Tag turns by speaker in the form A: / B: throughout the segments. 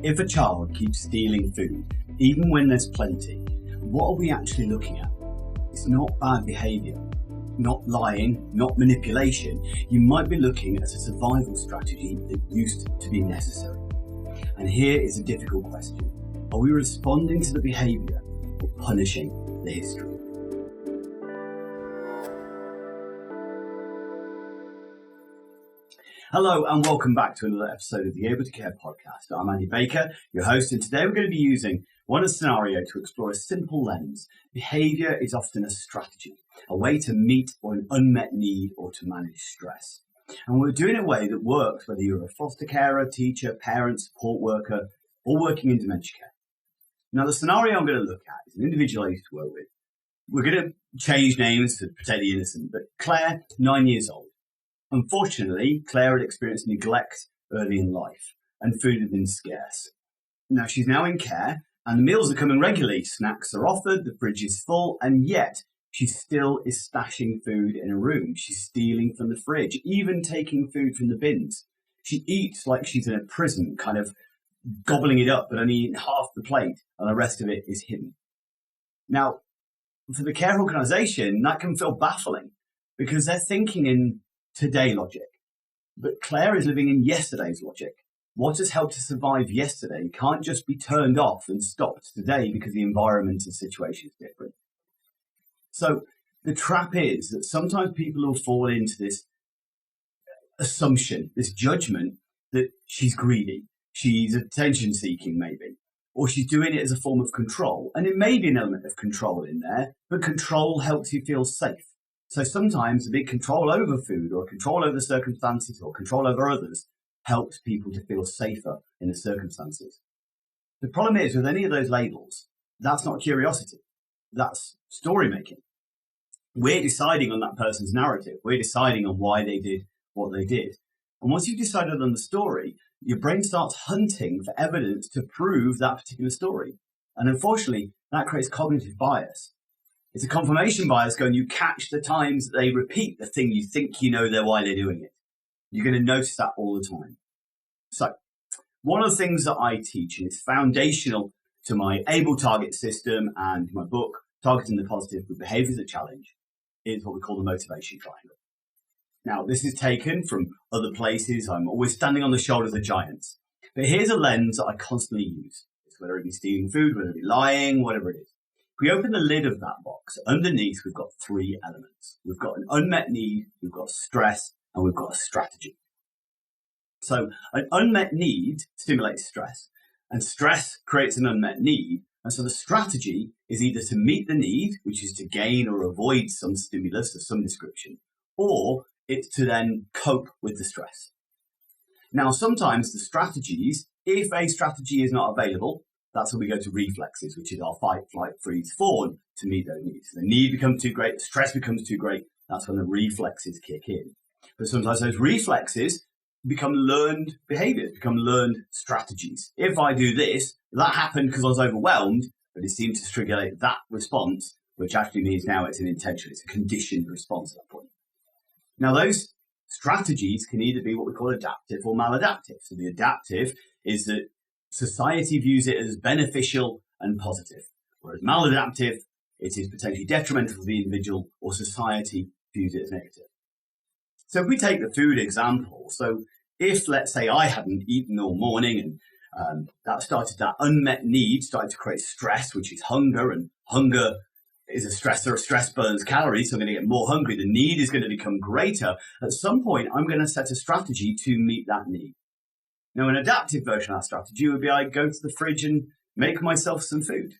A: If a child keeps stealing food, even when there's plenty, what are we actually looking at? It's not bad behaviour, not lying, not manipulation. You might be looking at a survival strategy that used to be necessary. And here is a difficult question. Are we responding to the behaviour or punishing the history? Hello and welcome back to another episode of the Able to Care podcast. I'm Andy Baker, your host, and today we're going to be using one scenario to explore a simple lens. Behaviour is often a strategy, a way to meet or an unmet need or to manage stress. And we're doing it in a way that works whether you're a foster carer, teacher, parent, support worker, or working in dementia care. Now, the scenario I'm going to look at is an individual I used to work with. We're going to change names to protect the innocent, but Claire, 9 years old. Unfortunately, Claire had experienced neglect early in life and food had been scarce. Now she's now in care and the meals are coming regularly. Snacks are offered, the fridge is full, and yet she still is stashing food in a room. She's stealing from the fridge, even taking food from the bins. She eats like she's in a prison, kind of gobbling it up, but only eating half the plate and the rest of it is hidden. Now, for the care organisation, that can feel baffling because they're thinking in today logic. But Claire is living in yesterday's logic. What has helped her survive yesterday can't just be turned off and stopped today because the environment and situation is different. So the trap is that sometimes people will fall into this assumption, this judgment that she's greedy, she's attention seeking maybe, or she's doing it as a form of control. And it may be an element of control in there, but control helps you feel safe. So sometimes a big control over food or control over the circumstances or control over others helps people to feel safer in the circumstances. The problem is with any of those labels, that's not curiosity. That's story making. We're deciding on that person's narrative. We're deciding on why they did what they did. And once you've decided on the story, your brain starts hunting for evidence to prove that particular story. And unfortunately, that creates cognitive bias. It's a confirmation bias going, you catch the times that they repeat the thing you think you know why they're doing it. You're going to notice that all the time. So one of the things that I teach, and it's foundational to my Able Target system and my book, Targeting the Positive with Behaviours that Challenge, is what we call the motivation triangle. Now, this is taken from other places. I'm always standing on the shoulders of giants. But here's a lens that I constantly use. It's whether it be stealing food, whether it be lying, whatever it is. If we open the lid of that box, underneath we've got three elements. We've got an unmet need, we've got stress, and we've got a strategy. So an unmet need stimulates stress, and stress creates an unmet need. And so the strategy is either to meet the need, which is to gain or avoid some stimulus of some description, or it's to then cope with the stress. Now, sometimes the strategies, if a strategy is not available, that's when we go to reflexes, which is our fight, flight, freeze, fawn to meet those needs. The need becomes too great, the stress becomes too great. That's when the reflexes kick in. But sometimes those reflexes become learned behaviors, become learned strategies. If I do this, that happened because I was overwhelmed, but it seemed to trigger that response, which actually means now it's an intentional, it's a conditioned response at that point. Now, those strategies can either be what we call adaptive or maladaptive. So the adaptive is that society views it as beneficial and positive, whereas maladaptive, it is potentially detrimental to the individual or society views it as negative. So if we take the food example, so if, let's say, I hadn't eaten all morning and that unmet need started to create stress, which is hunger, and hunger is a stressor, stress burns calories, so I'm going to get more hungry, the need is going to become greater. At some point, I'm going to set a strategy to meet that need. Now, an adaptive version of that strategy would be I go to the fridge and make myself some food.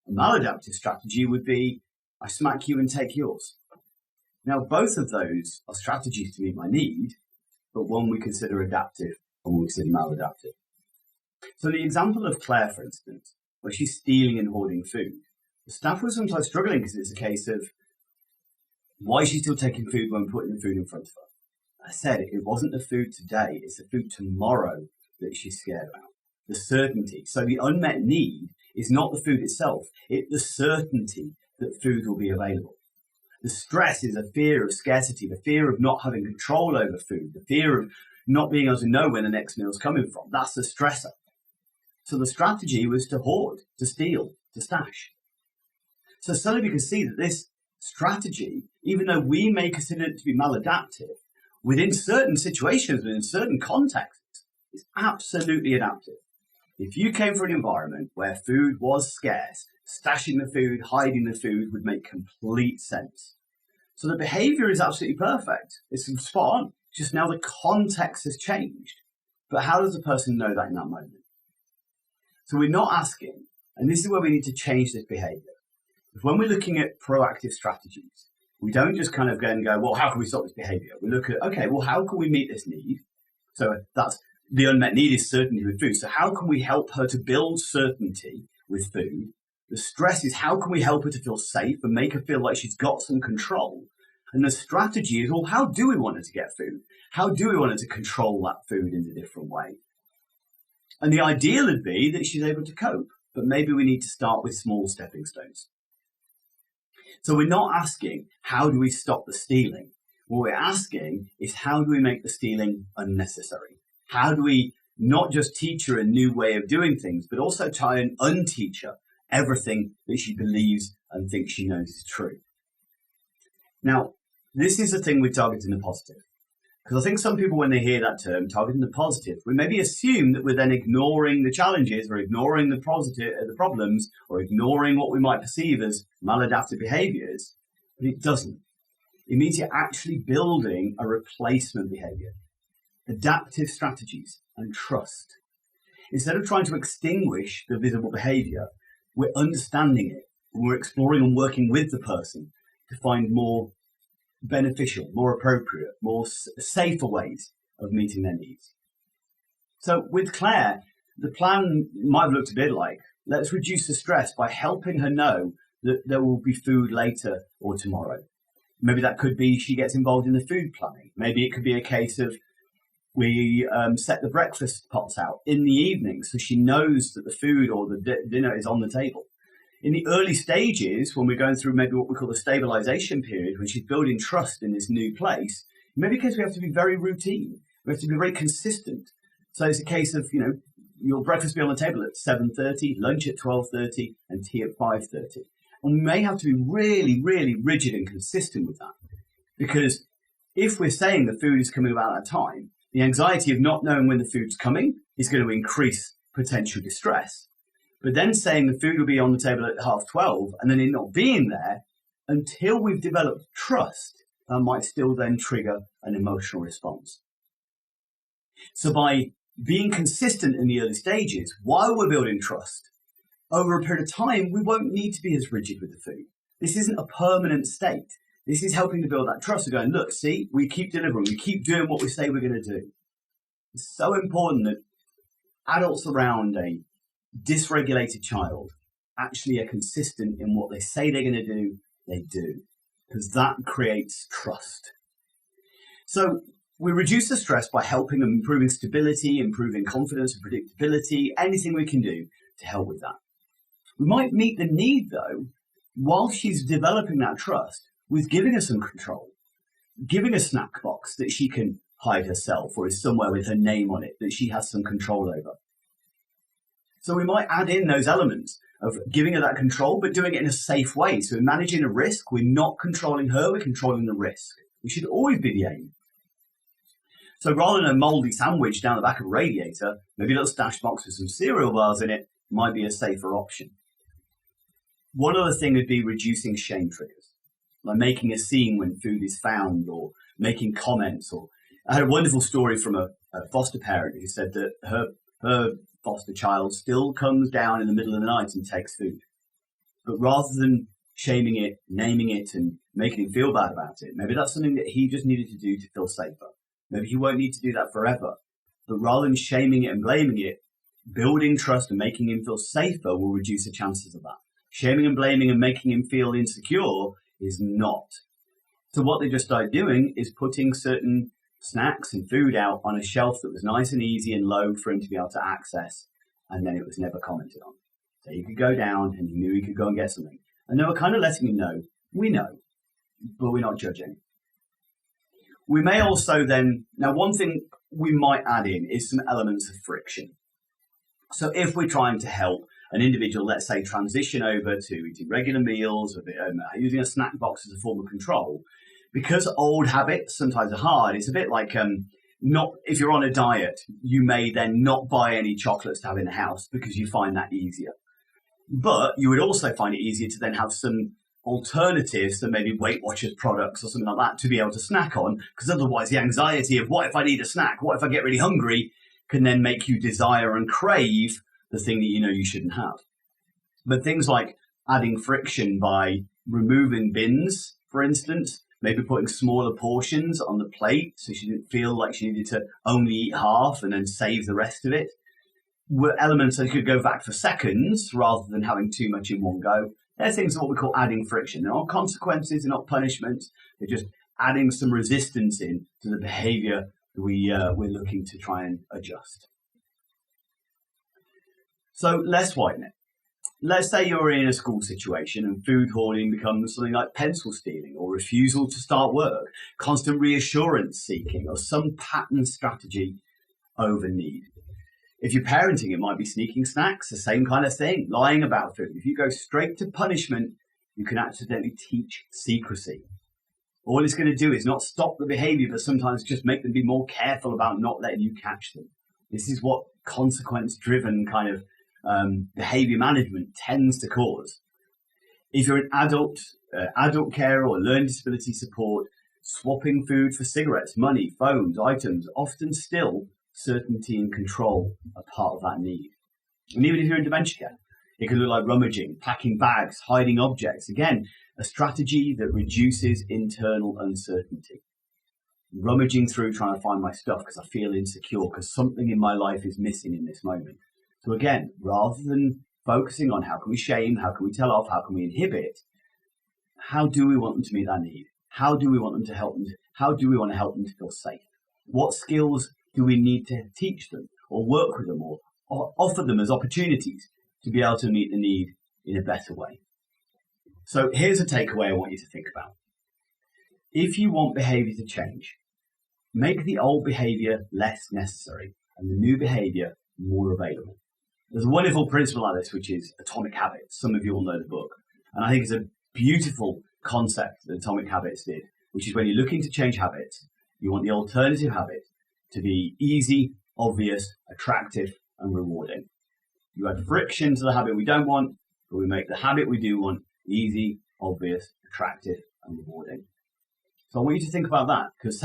A: A maladaptive strategy would be I smack you and take yours. Now, both of those are strategies to meet my need, but one we consider adaptive and one we consider maladaptive. So the example of Claire, for instance, where she's stealing and hoarding food, the staff was sometimes struggling because it's a case of why is she still taking food when putting the food in front of her? I said it wasn't the food today, it's the food tomorrow that she's scared about. The certainty. So the unmet need is not the food itself, it's the certainty that food will be available. The stress is a fear of scarcity, the fear of not having control over food, the fear of not being able to know where the next meal is coming from. That's the stressor. So the strategy was to hoard, to steal, to stash. So suddenly we can see that this strategy, even though we may consider it to be maladaptive, within certain situations, within certain contexts, is absolutely adaptive. If you came from an environment where food was scarce, stashing the food, hiding the food would make complete sense. So the behavior is absolutely perfect. It's spot on. Just now the context has changed. But how does the person know that in that moment? So we're not asking, and this is where we need to change this behavior. If when we're looking at proactive strategies, we don't just kind of go and go, well, how can we stop this behavior? We look at, okay, well, how can we meet this need? So that's the unmet need is certainty with food. So how can we help her to build certainty with food? The stress is how can we help her to feel safe and make her feel like she's got some control? And the strategy is, well, how do we want her to get food? How do we want her to control that food in a different way? And the ideal would be that she's able to cope, but maybe we need to start with small stepping stones. So we're not asking, how do we stop the stealing? What we're asking is, how do we make the stealing unnecessary? How do we not just teach her a new way of doing things, but also try and unteach her everything that she believes and thinks she knows is true? Now, this is the thing with targeting the positive. Because I think some people, when they hear that term, targeting the positive, we maybe assume that we're then ignoring the challenges or ignoring the problems or ignoring what we might perceive as maladaptive behaviours, but it doesn't. It means you're actually building a replacement behaviour, adaptive strategies and trust. Instead of trying to extinguish the visible behaviour, we're understanding it and we're exploring and working with the person to find more beneficial, more appropriate, more safer ways of meeting their needs. So with Claire, the plan might have looked a bit like, let's reduce the stress by helping her know that there will be food later or tomorrow. Maybe that could be she gets involved in the food planning. Maybe it could be a case of we set the breakfast pots out in the evening so she knows that the food or the dinner is on the table. In the early stages, when we're going through maybe what we call the stabilization period, when she's building trust in this new place, maybe because we have to be very routine. We have to be very consistent. So it's a case of, your breakfast be on the table at 7:30, lunch at 12:30, and tea at 5:30. And we may have to be really, really rigid and consistent with that. Because if we're saying the food is coming about at that time, the anxiety of not knowing when the food's coming is going to increase potential distress. But then saying the food will be on the table at 12:30 and then it not being there until we've developed trust, that might still then trigger an emotional response. So by being consistent in the early stages, while we're building trust, over a period of time, we won't need to be as rigid with the food. This isn't a permanent state. This is helping to build that trust of going, look, see, we keep delivering, we keep doing what we say we're going to do. It's so important that adults around a dysregulated child actually are consistent in what they say they're going to do, they do, because that creates trust. So we reduce the stress by helping them, improving stability, improving confidence and predictability, anything we can do to help with that. We might meet the need, though, while she's developing that trust, with giving her some control, giving a snack box that she can hide herself or is somewhere with her name on it that she has some control over. So we might add in those elements of giving her that control, but doing it in a safe way. So we're managing a risk. We're not controlling her. We're controlling the risk. Which should always be the aim. So rather than a moldy sandwich down the back of a radiator, maybe a little stash box with some cereal bars in it might be a safer option. One other thing would be reducing shame triggers, like making a scene when food is found or making comments. Or I had a wonderful story from a foster parent who said that her foster child still comes down in the middle of the night and takes food. But rather than shaming it, naming it, and making him feel bad about it, maybe that's something that he just needed to do to feel safer. Maybe he won't need to do that forever. But rather than shaming it and blaming it, building trust and making him feel safer will reduce the chances of that. Shaming and blaming and making him feel insecure is not. So what they just started doing is putting certain snacks and food out on a shelf that was nice and easy and low for him to be able to access, and then it was never commented on. So he could go down and he knew he could go and get something. And they were kind of letting him know, we know, but we're not judging. We may also then, now one thing we might add in is some elements of friction. So if we're trying to help an individual, let's say, transition over to eating regular meals, or using a snack box as a form of control, because old habits sometimes are hard, it's a bit like not if you're on a diet, you may then not buy any chocolates to have in the house because you find that easier. But you would also find it easier to then have some alternatives to maybe Weight Watchers products or something like that to be able to snack on, because otherwise the anxiety of what if I need a snack, what if I get really hungry, can then make you desire and crave the thing that you know you shouldn't have. But things like adding friction by removing bins, for instance, maybe putting smaller portions on the plate so she didn't feel like she needed to only eat half and then save the rest of it, were elements that could go back for seconds rather than having too much in one go. They're things of what we call adding friction. They're not consequences, they're not punishments. They're just adding some resistance in to the behaviour that we're looking to try and adjust. So let's widen it. Let's say you're in a school situation and food hoarding becomes something like pencil stealing or refusal to start work, constant reassurance seeking, or some pattern strategy over need. If you're parenting, it might be sneaking snacks, the same kind of thing, lying about food. If you go straight to punishment, you can accidentally teach secrecy. All it's going to do is not stop the behavior, but sometimes just make them be more careful about not letting you catch them. This is what consequence-driven kind of behavior management tends to cause. If you're an adult care or learning disability support, swapping food for cigarettes, money, phones, items, often still certainty and control are part of that need. And even if you're in dementia care, it can look like rummaging, packing bags, hiding objects. Again, a strategy that reduces internal uncertainty. Rummaging through trying to find my stuff because I feel insecure, because something in my life is missing in this moment. So again, rather than focusing on how can we shame, how can we tell off, how can we inhibit, how do we want them to meet that need? How do we want them to help them? How do we want to help them to feel safe? What skills do we need to teach them or work with them or offer them as opportunities to be able to meet the need in a better way? So here's a takeaway I want you to think about. If you want behavior to change, make the old behavior less necessary and the new behavior more available. There's a wonderful principle like this, which is atomic habits. Some of you will know the book. And I think it's a beautiful concept that Atomic Habits did, which is when you're looking to change habits, you want the alternative habit to be easy, obvious, attractive, and rewarding. You add friction to the habit we don't want, but we make the habit we do want easy, obvious, attractive, and rewarding. So I want you to think about that, because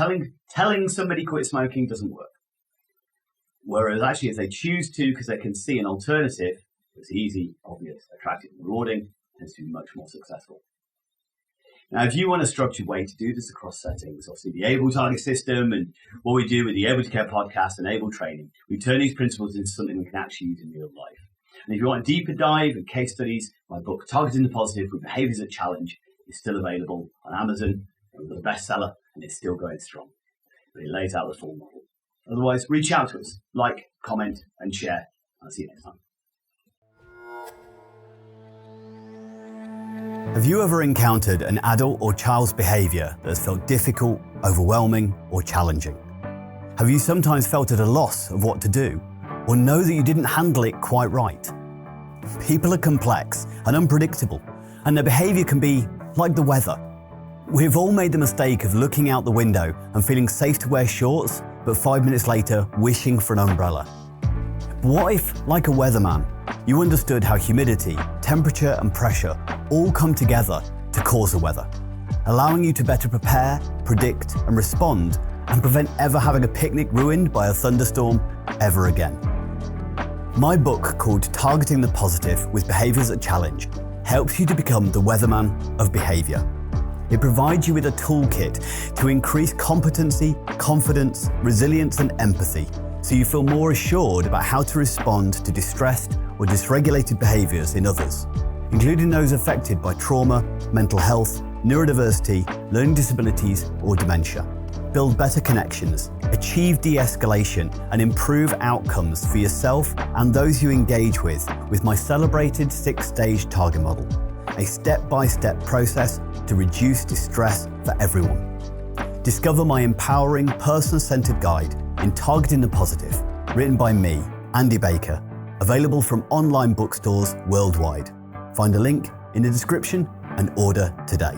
A: telling somebody quit smoking doesn't work. Whereas actually, if they choose to, because they can see an alternative that's easy, obvious, attractive, and rewarding, tends to be much more successful. Now, if you want a structured way to do this across settings, obviously the ABLE target system and what we do with the Able to Care podcast and ABLE training, we turn these principles into something we can actually use in real life. And if you want a deeper dive and case studies, my book, Targeting the Positive with Behaviours that Challenge, is still available on Amazon. It was a bestseller and it's still going strong. But it lays out the full model. Otherwise, reach out to us, like, comment, and share. I'll see you next time.
B: Have you ever encountered an adult or child's behaviour that has felt difficult, overwhelming, or challenging? Have you sometimes felt at a loss of what to do, or know that you didn't handle it quite right? People are complex and unpredictable, and their behaviour can be like the weather. We've all made the mistake of looking out the window and feeling safe to wear shorts, but 5 minutes later, wishing for an umbrella. What if, like a weatherman, you understood how humidity, temperature, and pressure all come together to cause the weather, allowing you to better prepare, predict, and respond, and prevent ever having a picnic ruined by a thunderstorm ever again? My book, called Targeting the Positive with Behaviours that Challenge, helps you to become the weatherman of behaviour. It provides you with a toolkit to increase competency, confidence, resilience, and empathy, so you feel more assured about how to respond to distressed or dysregulated behaviours in others, including those affected by trauma, mental health, neurodiversity, learning disabilities, or dementia. Build better connections, achieve de-escalation, and improve outcomes for yourself and those you engage with my celebrated 6-stage target model, a step-by-step process to reduce distress for everyone. Discover my empowering, person-centered guide in Targeting the Positive, written by me, Andy Baker, Available from online bookstores worldwide. Find a link in the description and order today.